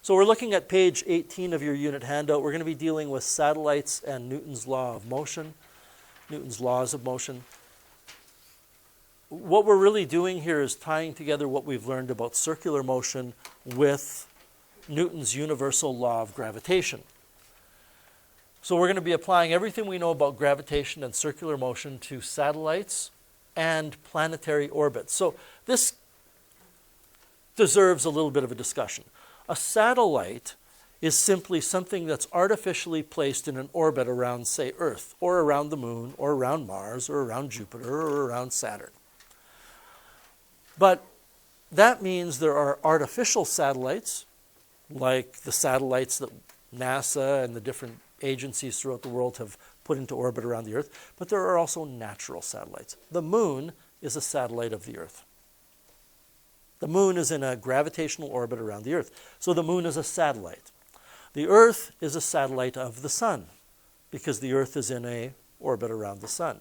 So we're looking at page 18 of your unit handout. We're going to be dealing with satellites and Newton's law of motion, Newton's laws of motion. What we're really doing here is tying together what we've learned about circular motion with Newton's universal law of gravitation. So we're going to be applying everything we know about gravitation and circular motion to satellites and planetary orbits. So this deserves a little bit of a discussion. A satellite is simply something that's artificially placed in an orbit around, say, Earth, or around the Moon, or around Mars, or around Jupiter, or around Saturn. But that means there are artificial satellites, like the satellites that NASA and the different agencies throughout the world have put into orbit around the Earth, but there are also natural satellites. The Moon is a satellite of the Earth. The Moon is in a gravitational orbit around the Earth, so the Moon is a satellite. The Earth is a satellite of the Sun, because the Earth is in an orbit around the Sun.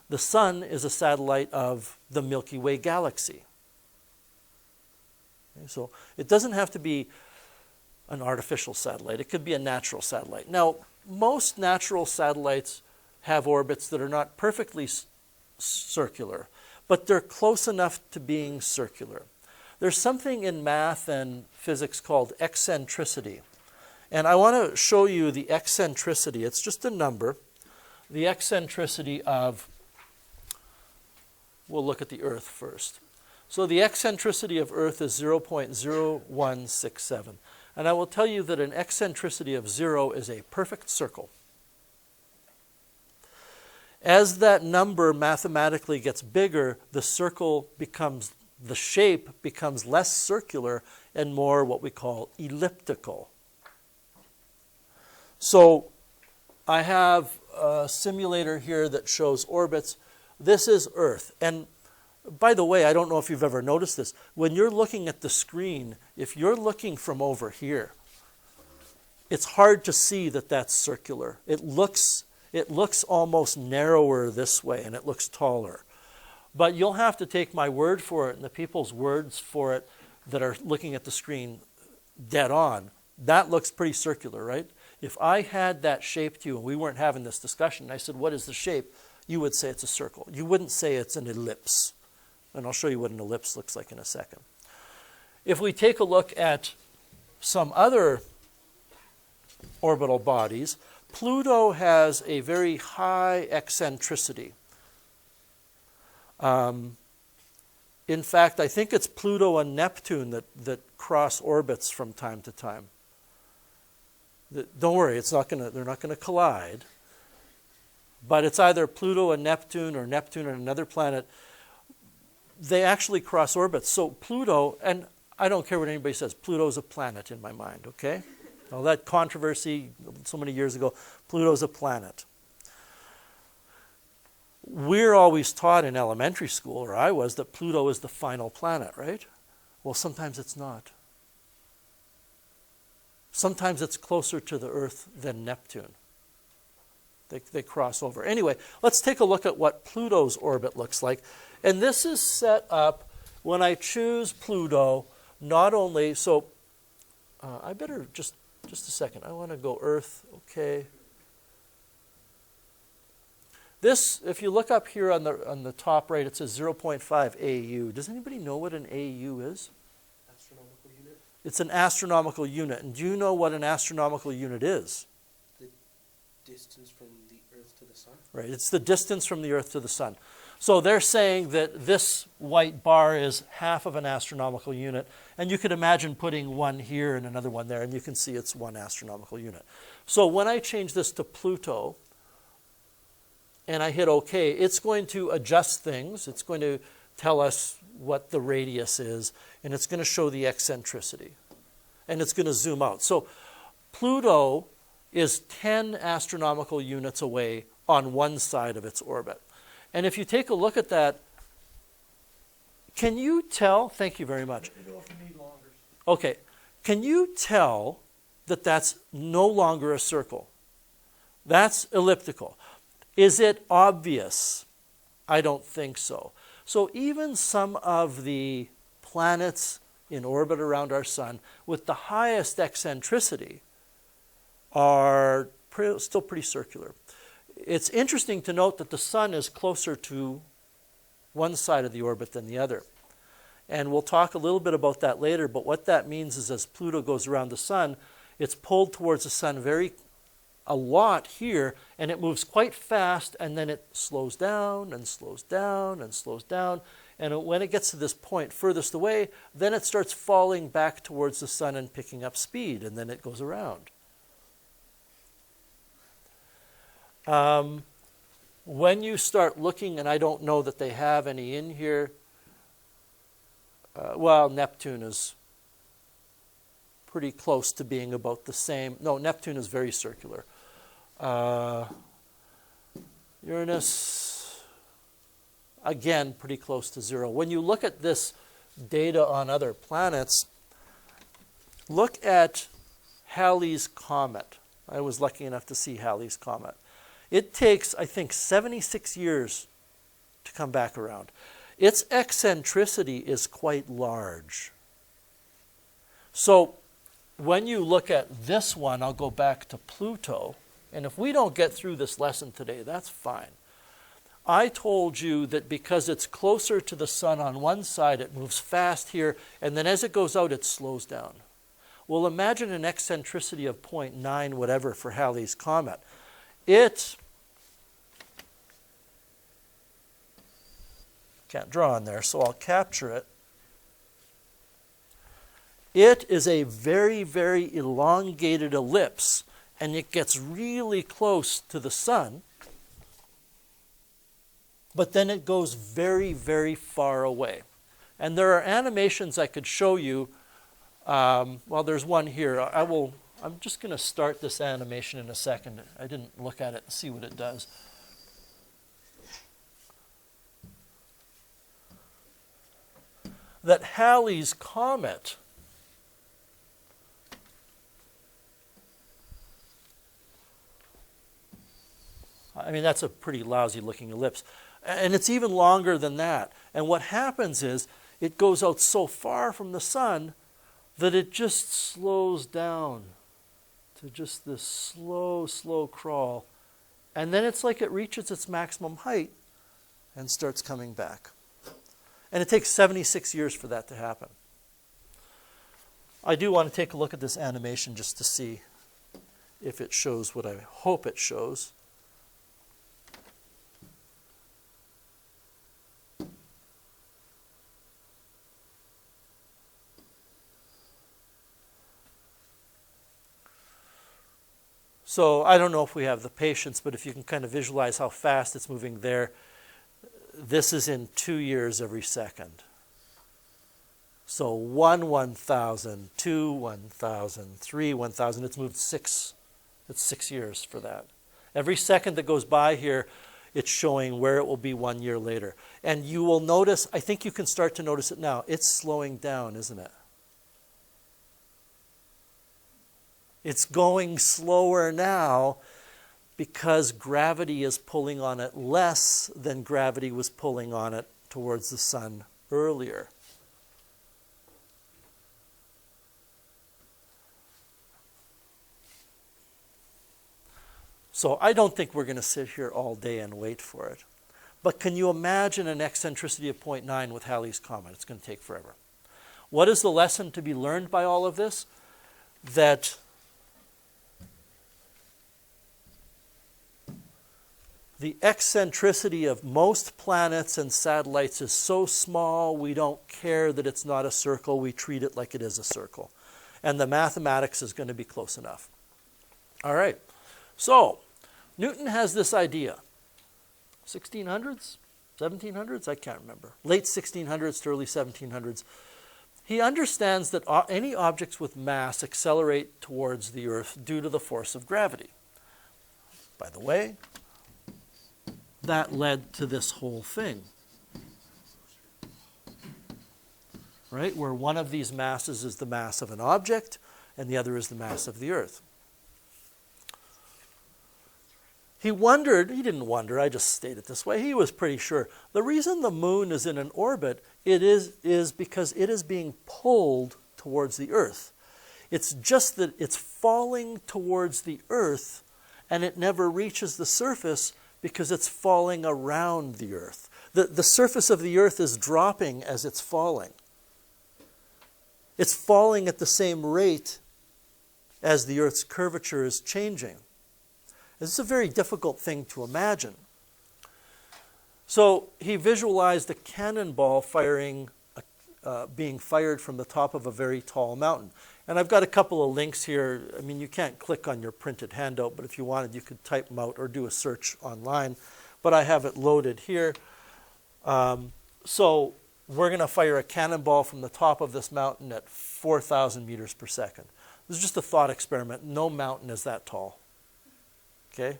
The Sun is a satellite of the Milky Way galaxy. Okay, so it doesn't have to be an artificial satellite. It could be a natural satellite. Now, most natural satellites have orbits that are not perfectly circular, but they're close enough to being circular. There's something in math and physics called eccentricity. And I want to show you the eccentricity. It's just a number. The eccentricity of, we'll look at the Earth first. So the eccentricity of Earth is 0.0167. And I will tell you that an eccentricity of 0 is a perfect circle. As that number mathematically gets bigger, the shape becomes less circular and more what we call elliptical. So I have a simulator here that shows orbits. This is Earth. And by the way, I don't know if you've ever noticed this. When you're looking at the screen, if you're looking from over here, it's hard to see that that's circular. It looks almost narrower this way, and it looks taller. But you'll have to take my word for it and the people's words for it that are looking at the screen dead on. That looks pretty circular, right? If I had that shape to you and we weren't having this discussion, and I said, what is the shape? You would say it's a circle. You wouldn't say it's an ellipse. And I'll show you what an ellipse looks like in a second. If we take a look at some other orbital bodies, Pluto has a very high eccentricity. In fact, I think it's Pluto and Neptune that cross orbits from time to time. Don't worry, they're not going to collide. But it's either Pluto and Neptune or Neptune and another planet. They actually cross orbits. So Pluto, and I don't care what anybody says, Pluto's a planet in my mind, okay? All that controversy so many years ago, Pluto's a planet. We're always taught in elementary school, or I was, that Pluto is the final planet, right? Well, sometimes it's not. Sometimes it's closer to the Earth than Neptune. They cross over. Anyway, let's take a look at what Pluto's orbit looks like. And this is set up when I choose Pluto, not only, so I better just a second. I want to go Earth, okay. This, if you look up here on the top right, it says 0.5 AU. Does anybody know what an AU is? Astronomical unit? It's an astronomical unit. And do you know what an astronomical unit is? The distance from the Earth to the Sun? Right, it's the distance from the Earth to the Sun. So they're saying that this white bar is half of an astronomical unit. And you could imagine putting one here and another one there, and you can see it's one astronomical unit. So when I change this to Pluto, and I hit OK, it's going to adjust things. It's going to tell us what the radius is, and it's going to show the eccentricity. And it's going to zoom out. So Pluto is 10 astronomical units away on one side of its orbit. And if you take a look at that, can you tell, thank you very much. Okay, can you tell that that's no longer a circle? That's elliptical. Is it obvious? I don't think so. So even some of the planets in orbit around our sun with the highest eccentricity are still pretty circular. It's interesting to note that the sun is closer to one side of the orbit than the other. And we'll talk a little bit about that later, but what that means is as Pluto goes around the sun, it's pulled towards the sun a lot here, and it moves quite fast, and then it slows down and slows down and slows down. And when it gets to this point furthest away, then it starts falling back towards the sun and picking up speed, and then it goes around. When you start looking, and I don't know that they have any in here, well, Neptune is pretty close to being about the same. No, Neptune is very circular. Uranus, again, pretty close to zero. When you look at this data on other planets, look at Halley's Comet. I was lucky enough to see Halley's Comet. It takes, I think, 76 years to come back around. Its eccentricity is quite large. So when you look at this one, I'll go back to Pluto. And if we don't get through this lesson today, that's fine. I told you that because it's closer to the sun on one side, it moves fast here, and then as it goes out, it slows down. Well, imagine an eccentricity of 0.9 whatever for Halley's Comet. It can't draw on there, so I'll capture it. It is a very, very elongated ellipse, and it gets really close to the sun, but then it goes very, very far away. And there are animations I could show you. Well, there's one here. I'm just going to start this animation in a second. I didn't look at it and see what it does. That Halley's Comet I mean, that's a pretty lousy looking ellipse. And it's even longer than that. And what happens is it goes out so far from the sun that it just slows down to just this slow, slow crawl. And then it's like it reaches its maximum height and starts coming back. And it takes 76 years for that to happen. I do want to take a look at this animation just to see if it shows what I hope it shows. So I don't know if we have the patience, but if you can kind of visualize how fast it's moving there, this is in 2 years every second. So 1 1,000, 2 1,000, 3 1,000. It's moved it's 6 years for that. Every second that goes by here, it's showing where it will be 1 year later. And you will notice, I think you can start to notice it now, it's slowing down, isn't it? It's going slower now because gravity is pulling on it less than gravity was pulling on it towards the sun earlier. So I don't think we're going to sit here all day and wait for it. But can you imagine an eccentricity of 0.9 with Halley's Comet? It's going to take forever. What is the lesson to be learned by all of this? That the eccentricity of most planets and satellites is so small we don't care that it's not a circle. We treat it like it is a circle. And the mathematics is going to be close enough. All right. So Newton has this idea. 1600s? 1700s? I can't remember. Late 1600s to early 1700s. He understands that any objects with mass accelerate towards the Earth due to the force of gravity. By the way, that led to this whole thing, right? Where one of these masses is the mass of an object and the other is the mass of the Earth. He didn't wonder, I just state it this way, he was pretty sure. The reason the moon is in an orbit it is because it is being pulled towards the Earth. It's just that it's falling towards the Earth and it never reaches the surface because it's falling around the Earth. The surface of the Earth is dropping as it's falling. It's falling at the same rate as the Earth's curvature is changing. This is a very difficult thing to imagine. So he visualized a cannonball being fired from the top of a very tall mountain. And I've got a couple of links here. I mean, you can't click on your printed handout, but if you wanted, you could type them out or do a search online. But I have it loaded here. So we're going to fire a cannonball from the top of this mountain at 4,000 meters per second. This is just a thought experiment. No mountain is that tall. Okay?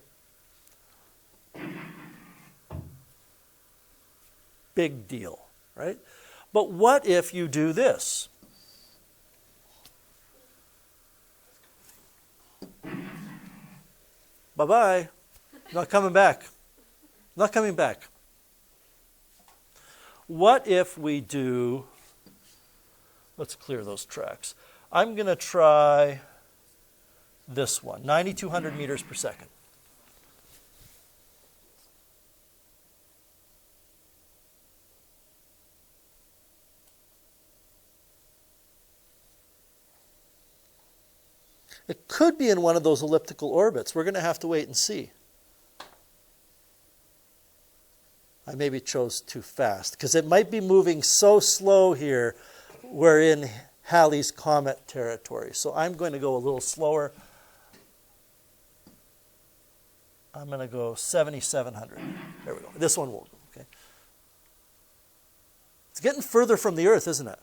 Big deal, right? But what if you do this? Bye-bye. Not coming back. Not coming back. What if we do, let's clear those tracks. I'm going to try this one, 9,200 meters per second. It could be in one of those elliptical orbits. We're going to have to wait and see. I maybe chose too fast because it might be moving so slow here. We're in Halley's Comet territory. So I'm going to go a little slower. I'm going to go 7,700. There we go. This one won't. Okay. It's getting further from the Earth, isn't it?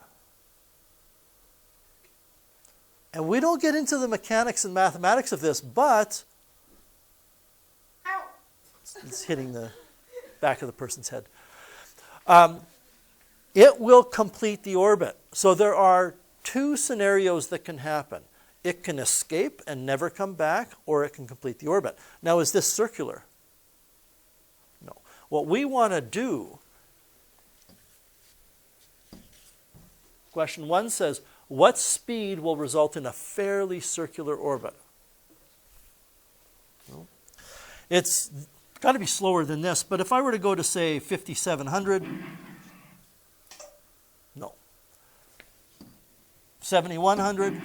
And we don't get into the mechanics and mathematics of this, but it's hitting the back of the person's head. It will complete the orbit. So there are two scenarios that can happen. It can escape and never come back, or it can complete the orbit. Now, is this circular? No. What we want to do, question 1 says, what speed will result in a fairly circular orbit? No. It's got to be slower than this, but if I were to go to, say, 5,700, no. 7,100,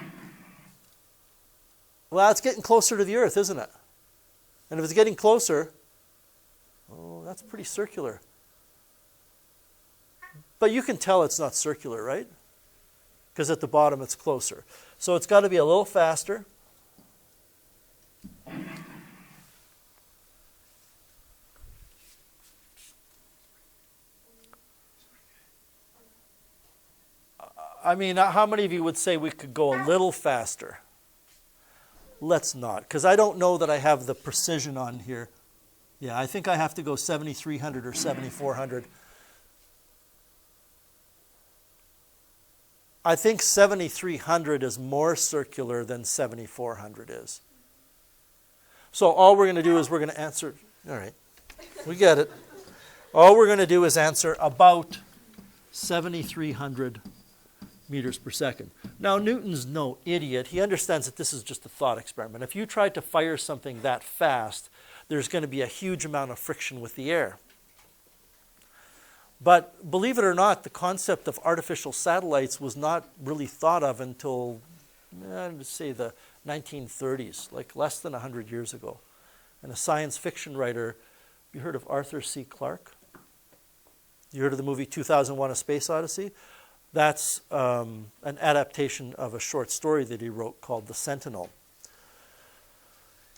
well, it's getting closer to the Earth, isn't it? And if it's getting closer, oh, that's pretty circular. But you can tell it's not circular, right? Because at the bottom it's closer. So it's got to be a little faster. I mean, how many of you would say we could go a little faster? Let's not, because I don't know that I have the precision on here. Yeah, I think I have to go 7,300 or 7,400. I think 7,300 is more circular than 7,400 is. So all we're going to do is we're going to answer, all right, we get it. All we're going to do is answer about 7,300 meters per second. Now, Newton's no idiot. He understands that this is just a thought experiment. If you tried to fire something that fast, there's going to be a huge amount of friction with the air. But believe it or not, the concept of artificial satellites was not really thought of until, I'd say, the 1930s, like less than 100 years ago. And a science fiction writer, you heard of Arthur C. Clarke? You heard of the movie 2001: A Space Odyssey? That's an adaptation of a short story that he wrote called The Sentinel.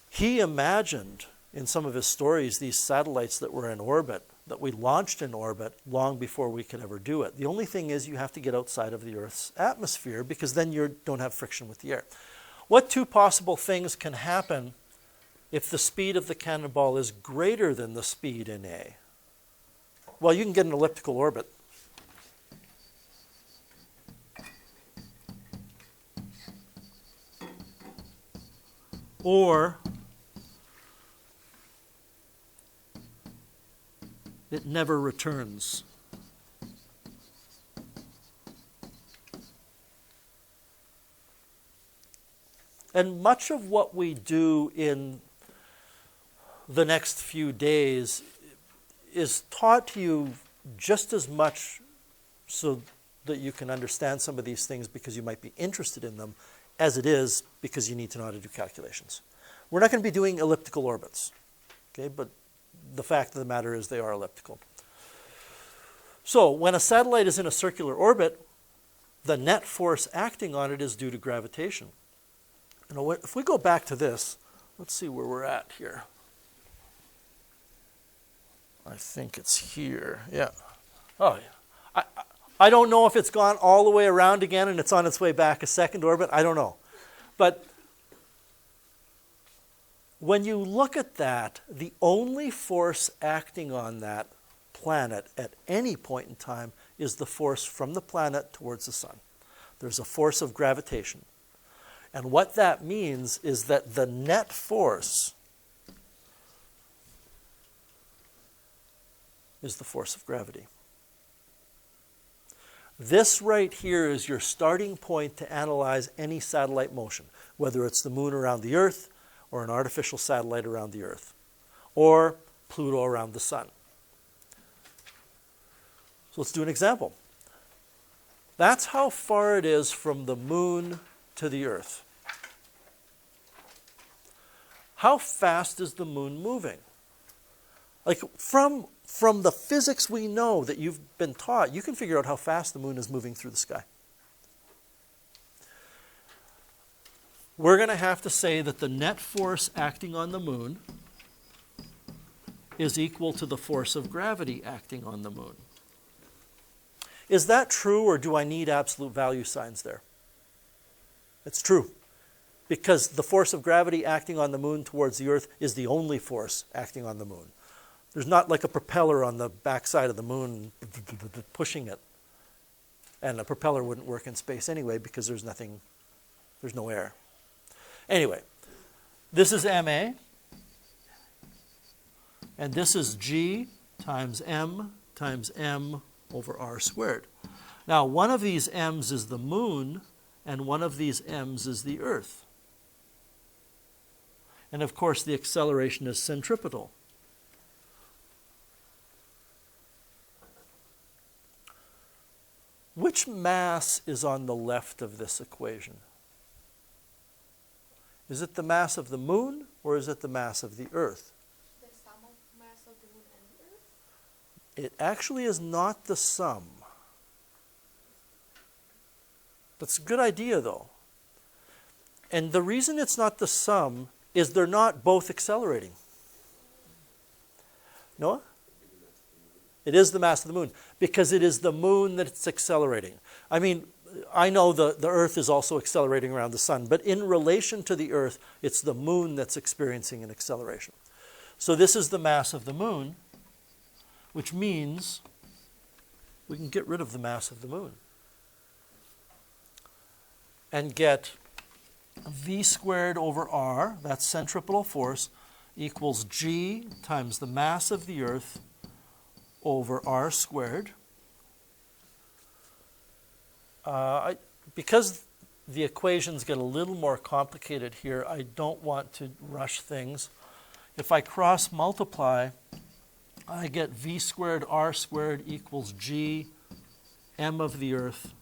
He imagined in some of his stories these satellites that were in orbit, that we launched in orbit long before we could ever do it. The only thing is you have to get outside of the Earth's atmosphere because then you don't have friction with the air. What two possible things can happen if the speed of the cannonball is greater than the speed in A? Well, you can get an elliptical orbit. Or it never returns. And much of what we do in the next few days is taught to you just as much so that you can understand some of these things because you might be interested in them, as it is because you need to know how to do calculations. We're not going to be doing elliptical orbits, okay? But the fact of the matter is they are elliptical. So when a satellite is in a circular orbit, the net force acting on it is due to gravitation. You know, if we go back to this, let's see where we're at here. I think it's here. Yeah. Oh, yeah. I don't know if it's gone all the way around again and it's on its way back a second orbit. I don't know. But when you look at that, the only force acting on that planet at any point in time is the force from the planet towards the sun. There's a force of gravitation. And what that means is that the net force is the force of gravity. This right here is your starting point to analyze any satellite motion, whether it's the moon around the Earth or an artificial satellite around the Earth, or Pluto around the sun. So let's do an example. That's how far it is from the moon to the Earth. How fast is the moon moving? Like from the physics we know that you've been taught, you can figure out how fast the moon is moving through the sky. We're going to have to say that the net force acting on the moon is equal to the force of gravity acting on the moon. Is that true, or do I need absolute value signs there? It's true, because the force of gravity acting on the moon towards the Earth is the only force acting on the moon. There's not like a propeller on the backside of the moon pushing it. And a propeller wouldn't work in space anyway because there's no air. Anyway, this is ma, and this is g times m over r squared. Now, one of these m's is the moon, and one of these m's is the Earth. And of course, the acceleration is centripetal. Which mass is on the left of this equation? Is it the mass of the moon, or is it the mass of the Earth? The sum of mass of the moon and the Earth? It actually is not the sum. That's a good idea, though. And the reason it's not the sum is they're not both accelerating. Noah? It is the mass of the moon, because it is the moon that's accelerating. I mean, I know the Earth is also accelerating around the sun, but in relation to the Earth, it's the moon that's experiencing an acceleration. So this is the mass of the moon, which means we can get rid of the mass of the moon and get v squared over r, that's centripetal force, equals g times the mass of the Earth over r squared. Because the equations get a little more complicated here, I don't want to rush things. If I cross multiply, I get v squared r squared equals g m of the Earth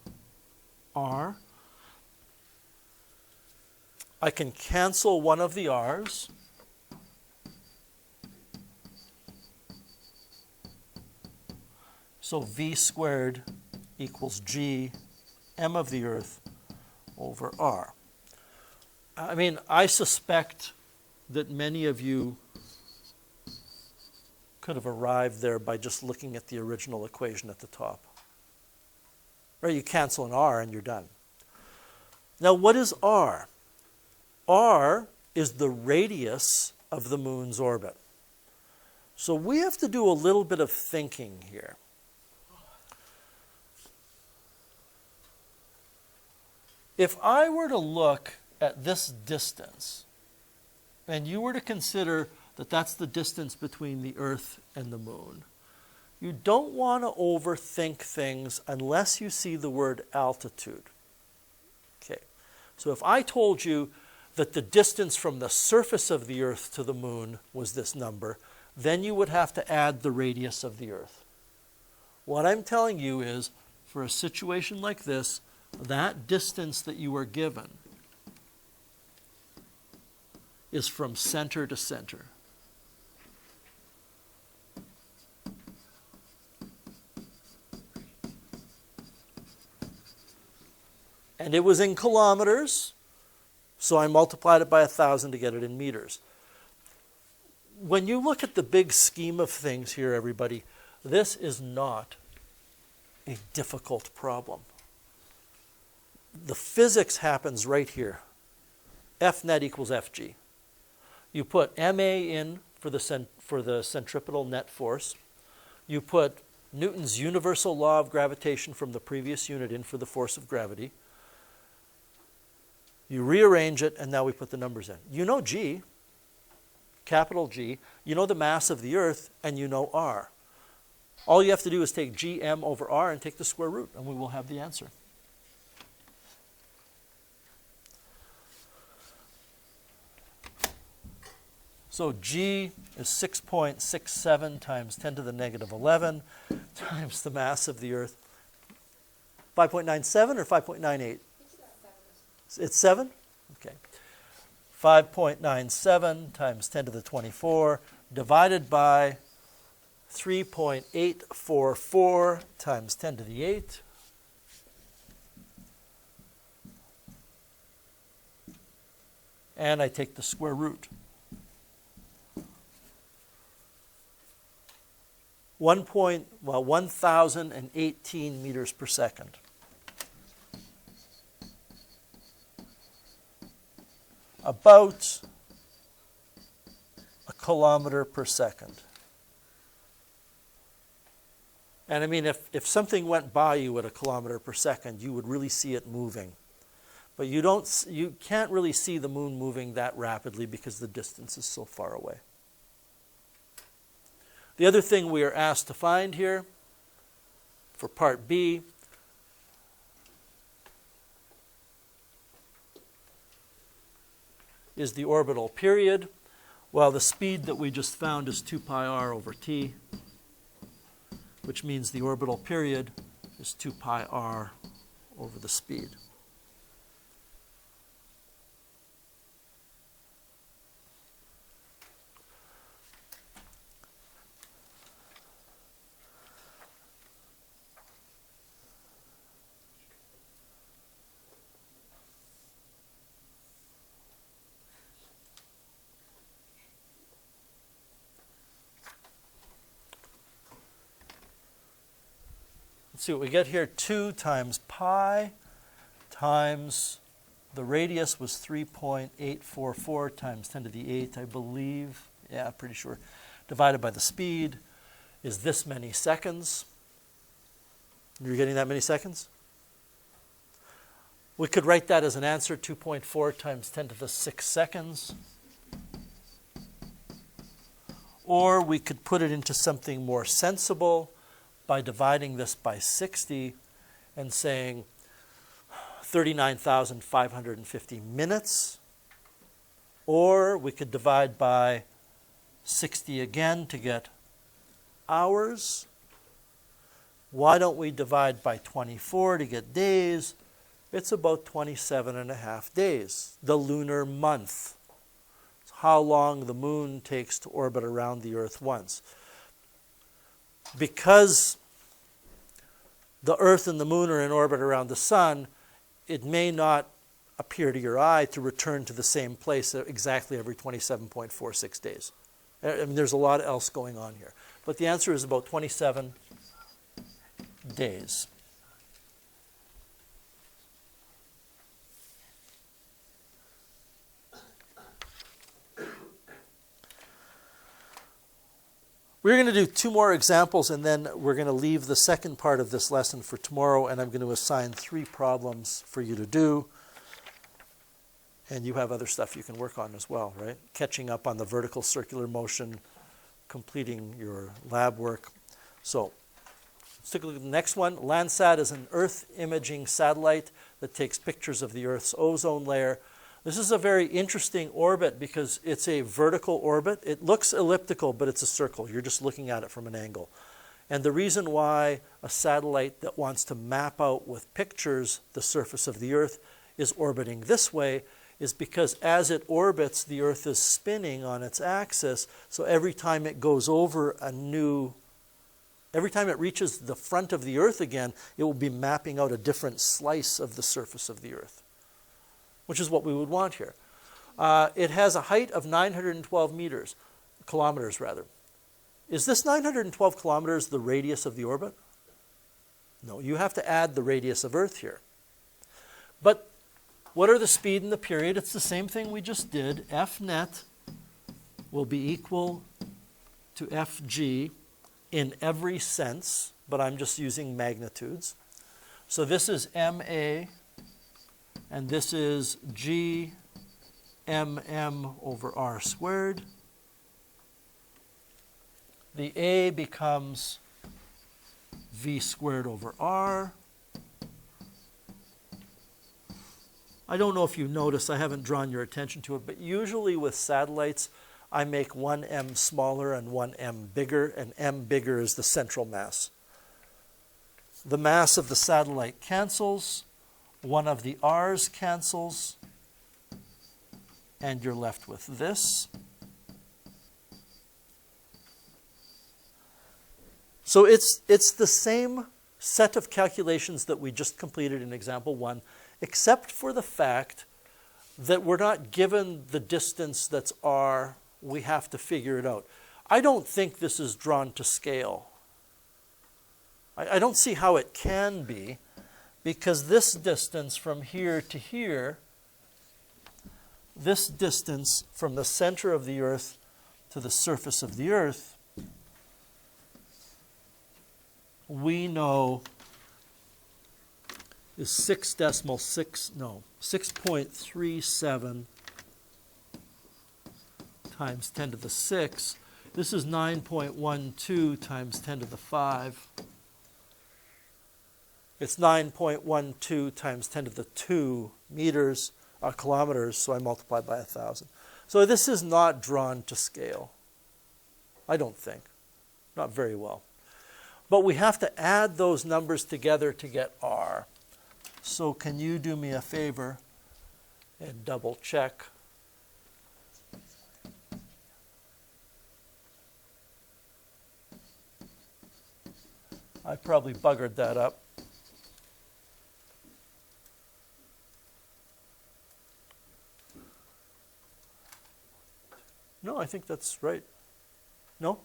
r. I can cancel one of the r's. So v squared equals g m of the Earth over r. I mean, I suspect that many of you could have arrived there by just looking at the original equation at the top. Or you cancel an r and you're done. Now, what is r? R is the radius of the moon's orbit. So we have to do a little bit of thinking here. If I were to look at this distance, and you were to consider that that's the distance between the Earth and the moon, you don't want to overthink things unless you see the word altitude. Okay, so if I told you that the distance from the surface of the Earth to the moon was this number, then you would have to add the radius of the Earth. What I'm telling you is, for a situation like this, that distance that you are given is from center to center. And it was in kilometers, so I multiplied it by 1,000 to get it in meters. When you look at the big scheme of things here, everybody, this is not a difficult problem. The physics happens right here. F net equals Fg. You put ma in for the centripetal net force. You put Newton's universal law of gravitation from the previous unit in for the force of gravity. You rearrange it, and now we put the numbers in. You know G, capital G. You know the mass of the Earth, and you know R. All you have to do is take Gm over R and take the square root, and we will have the answer. So G is 6.67 times 10 to the negative 11 times the mass of the Earth. 5.97 or 5.98? It's 7? Okay. 5.97 times 10 to the 24 divided by 3.844 times 10 to the 8. And I take the square root. 1,018 meters per second. About a kilometer per second. And I mean, if something went by you at a kilometer per second, you would really see it moving. But you can't really see the moon moving that rapidly because the distance is so far away. The other thing we are asked to find here for part B is the orbital period. Well, the speed that we just found is 2 pi r over t, which means the orbital period is 2 pi r over the speed. Let's see what we get here. 2 times pi times the radius was 3.844 times 10 to the 8, I believe. Yeah, pretty sure. Divided by the speed is this many seconds. You're getting that many seconds? We could write that as an answer, 2.4 times 10 to the 6 seconds. Or we could put it into something more sensible by dividing this by 60 and saying 39,550 minutes. Or we could divide by 60 again to get hours. Why don't we divide by 24 to get days? It's about 27 and a half days, the lunar month. It's how long the moon takes to orbit around the Earth once. Because the Earth and the moon are in orbit around the sun, it may not appear to your eye to return to the same place exactly every 27.46 days. I mean, there's a lot else going on here. But the answer is about 27 days. We're going to do 2 more examples, and then we're going to leave the second part of this lesson for tomorrow, and I'm going to assign 3 problems for you to do. And you have other stuff you can work on as well, right? Catching up on the vertical circular motion, completing your lab work. So let's take a look at the next one. Landsat is an Earth imaging satellite that takes pictures of the Earth's ozone layer. This is a very interesting orbit because it's a vertical orbit. It looks elliptical, but it's a circle. You're just looking at it from an angle. And the reason why a satellite that wants to map out with pictures the surface of the Earth is orbiting this way is because as it orbits, the Earth is spinning on its axis. So every time it goes over every time it reaches the front of the Earth again, it will be mapping out a different slice of the surface of the Earth, which is what we would want here. It has a height of 912 kilometers rather. Is this 912 kilometers the radius of the orbit? No, you have to add the radius of Earth here. But what are the speed and the period? It's the same thing we just did. F net will be equal to Fg in every sense, but I'm just using magnitudes. So this is ma, and this is g mm over r squared. The a becomes v squared over r. I don't know if you noticed, I haven't drawn your attention to it, but usually with satellites, I make one m smaller and one m bigger, and m bigger is the central mass. The mass of the satellite cancels, one of the r's cancels, and you're left with this. So it's the same set of calculations that we just completed in example 1, except for the fact that we're not given the distance that's r. We have to figure it out. I don't think this is drawn to scale. I don't see how it can be, because this distance from here to here, this distance from the center of the Earth to the surface of the Earth, we know is 6.37 times 10 to the 6. This is 9.12 times 10 to the 5. It's 9.12 times 10 to the 2 meters, kilometers, so I multiply by 1,000. So this is not drawn to scale, I don't think. Not very well. But we have to add those numbers together to get r. So can you do me a favor and double check? I probably buggered that up. No, I think that's right. No?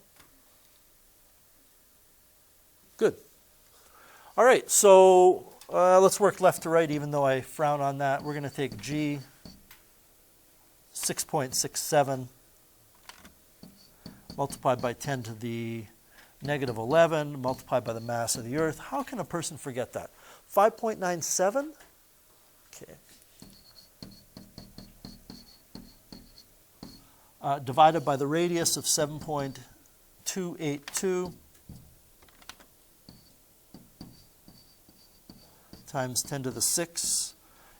Good. All right, so let's work left to right, even though I frown on that. We're going to take G, 6.67, multiplied by 10 to the negative 11, multiplied by the mass of the Earth. How can a person forget that? 5.97? Okay. Divided by the radius of 7.282 times 10 to the 6,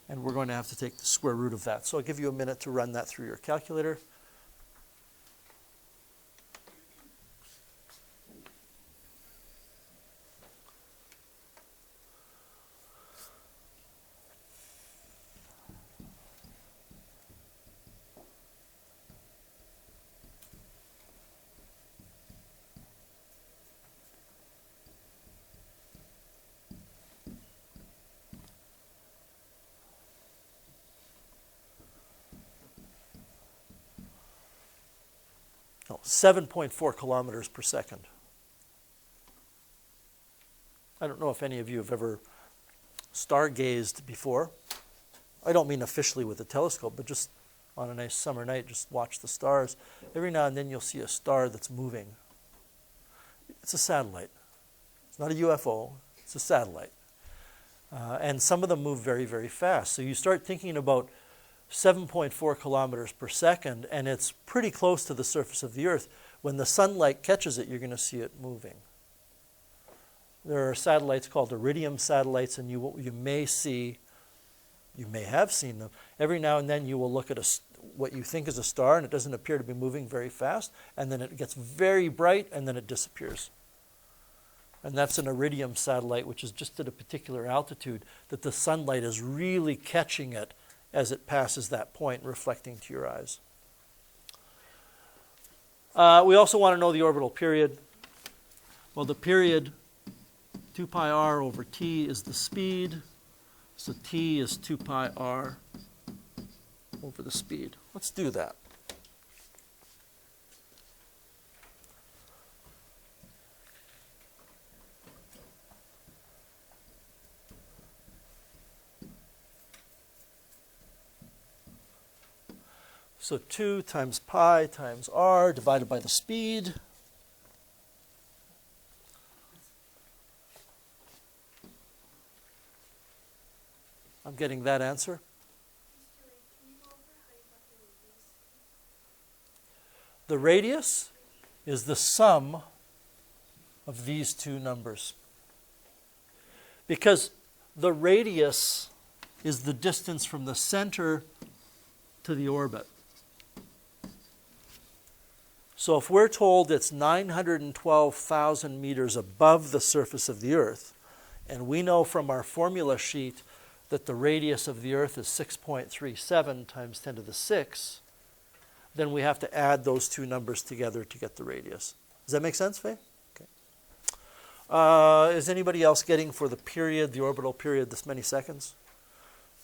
and we're going to have to take the square root of that. So I'll give you a minute to run that through your calculator. No, 7.4 kilometers per second. I don't know if any of you have ever stargazed before. I don't mean officially with a telescope, but just on a nice summer night, just watch the stars. Every now and then you'll see a star that's moving. It's a satellite. It's not a UFO, it's a satellite. And some of them move very, very fast. So you start thinking about 7.4 kilometers per second, and it's pretty close to the surface of the Earth. When the sunlight catches it, you're going to see it moving. There are satellites called iridium satellites, and you may see You may have seen them. Every now and then you will look at what you think is a star, and it doesn't appear to be moving very fast, and then it gets very bright, and then it disappears. And that's an iridium satellite, which is just at a particular altitude that the sunlight is really catching it as it passes that point, reflecting to your eyes. We also want to know the orbital period. Well, the period, 2 pi r over t, is the speed. So t is 2 pi r over the speed. Let's do that. So 2 times pi times r divided by the speed. I'm getting that answer. The radius is the sum of these two numbers. Because the radius is the distance from the center to the orbit. So if we're told it's 912,000 meters above the surface of the Earth, and we know from our formula sheet that the radius of the Earth is 6.37 times 10 to the 6, then we have to add those two numbers together to get the radius. Does that make sense, Faye? Okay. Is anybody else getting for the period, the orbital period, this many seconds?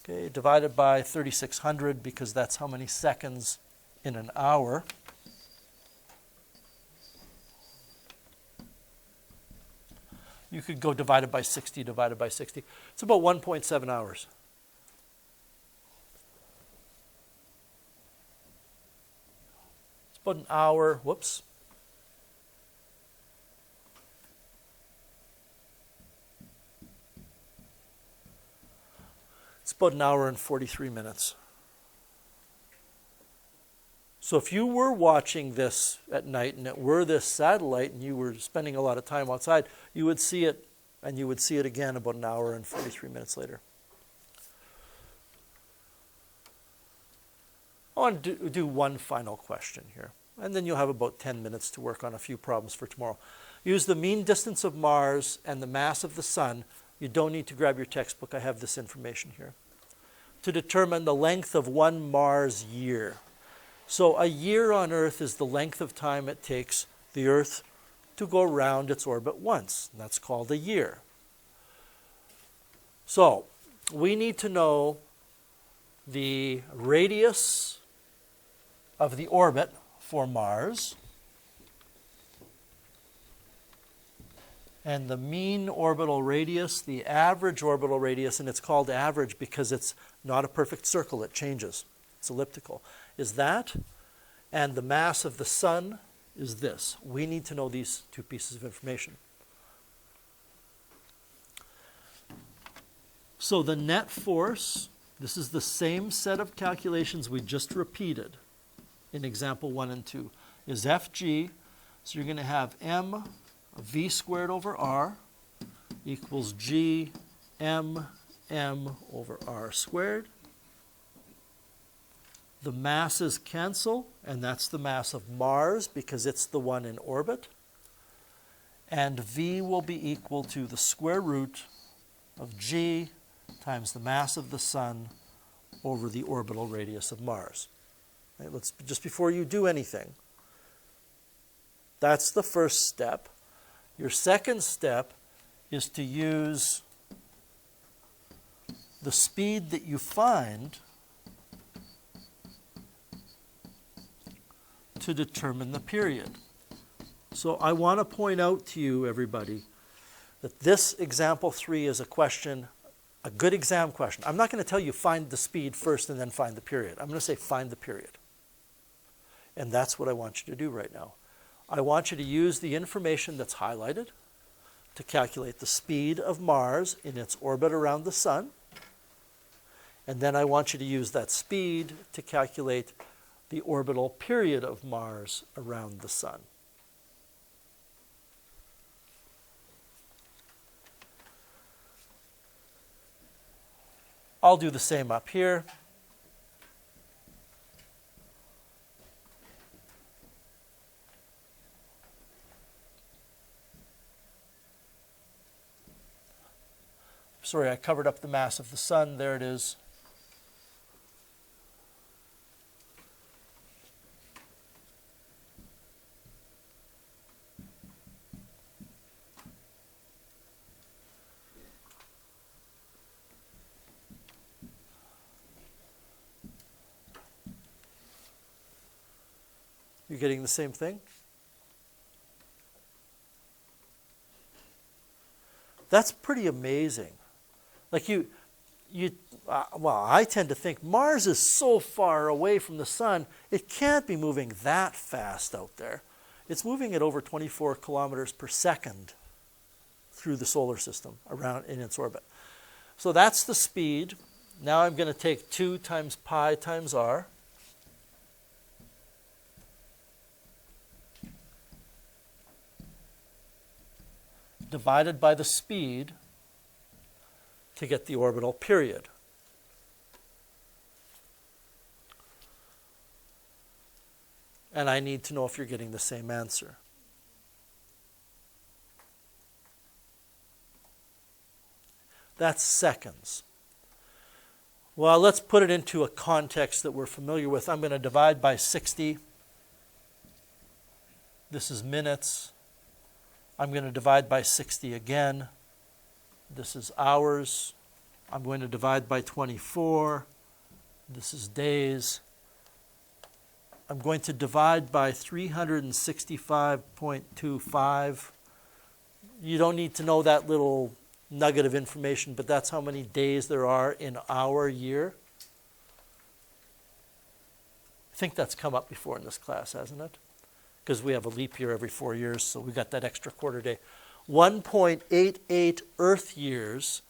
Okay, divided by 3,600 because that's how many seconds in an hour. You could go divided by 60, divided by 60. It's about 1.7 hours. It's about an hour, whoops. It's about an hour and 43 minutes. So if you were watching this at night and it were this satellite and you were spending a lot of time outside, you would see it, and you would see it again about an hour and 43 minutes later. I want to do one final question here, and then you'll have about 10 minutes to work on a few problems for tomorrow. Use the mean distance of Mars and the mass of the Sun. You don't need to grab your textbook. I have this information here. To determine the length of one Mars year. So a year on Earth is the length of time it takes the Earth to go around its orbit once. And that's called a year. So we need to know the radius of the orbit for Mars and the mean orbital radius, the average orbital radius, and it's called average because it's not a perfect circle, it changes. It's elliptical. Is that, and the mass of the Sun is this. We need to know these two pieces of information. So the net force, this is the same set of calculations we just repeated in example 1 and 2, is Fg. So you're going to have m v squared over r equals g m over r squared. The masses cancel, and that's the mass of Mars because it's the one in orbit. And V will be equal to the square root of G times the mass of the Sun over the orbital radius of Mars. Right, just before you do anything, that's the first step. Your second step is to use the speed that you find to determine the period. So I want to point out to you, everybody, that this example 3 is a question, a good exam question. I'm not going to tell you find the speed first and then find the period. I'm going to say find the period. And that's what I want you to do right now. I want you to use the information that's highlighted to calculate the speed of Mars in its orbit around the Sun. And then I want you to use that speed to calculate the orbital period of Mars around the Sun. I'll do the same up here. Sorry, I covered up the mass of the sun. There it is. You getting the same thing? That's pretty amazing. Like well, I tend to think Mars is so far away from the sun, it can't be moving that fast out there. It's moving at over 24 kilometers per second through the solar system around in its orbit. So that's the speed. Now I'm going to take 2 times pi times r. Divided by the speed to get the orbital period. And I need to know if you're getting the same answer. That's seconds. Well, let's put it into a context that we're familiar with. I'm going to divide by 60. This is minutes. I'm going to divide by 60 again. This is hours. I'm going to divide by 24. This is days. I'm going to divide by 365.25. You don't need to know that little nugget of information, but that's how many days there are in our year. I think that's come up before in this class, hasn't it? Because we have a leap year every 4 years, so we got that extra quarter day. 1.88 Earth years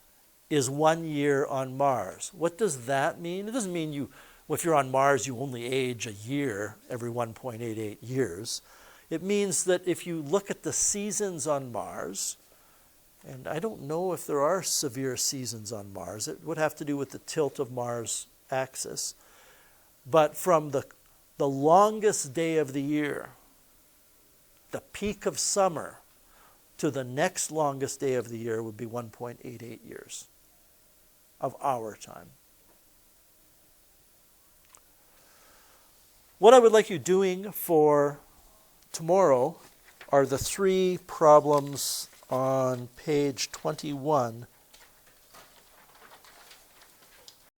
is 1 year on Mars. What does that mean? It doesn't mean if you're on Mars, you only age a year every 1.88 years. It means that if you look at the seasons on Mars, and I don't know if there are severe seasons on Mars. It would have to do with the tilt of Mars' axis. But from the longest day of the year, the peak of summer, to the next longest day of the year would be 1.88 years of our time. What I would like you doing for tomorrow are the 3 problems on page 21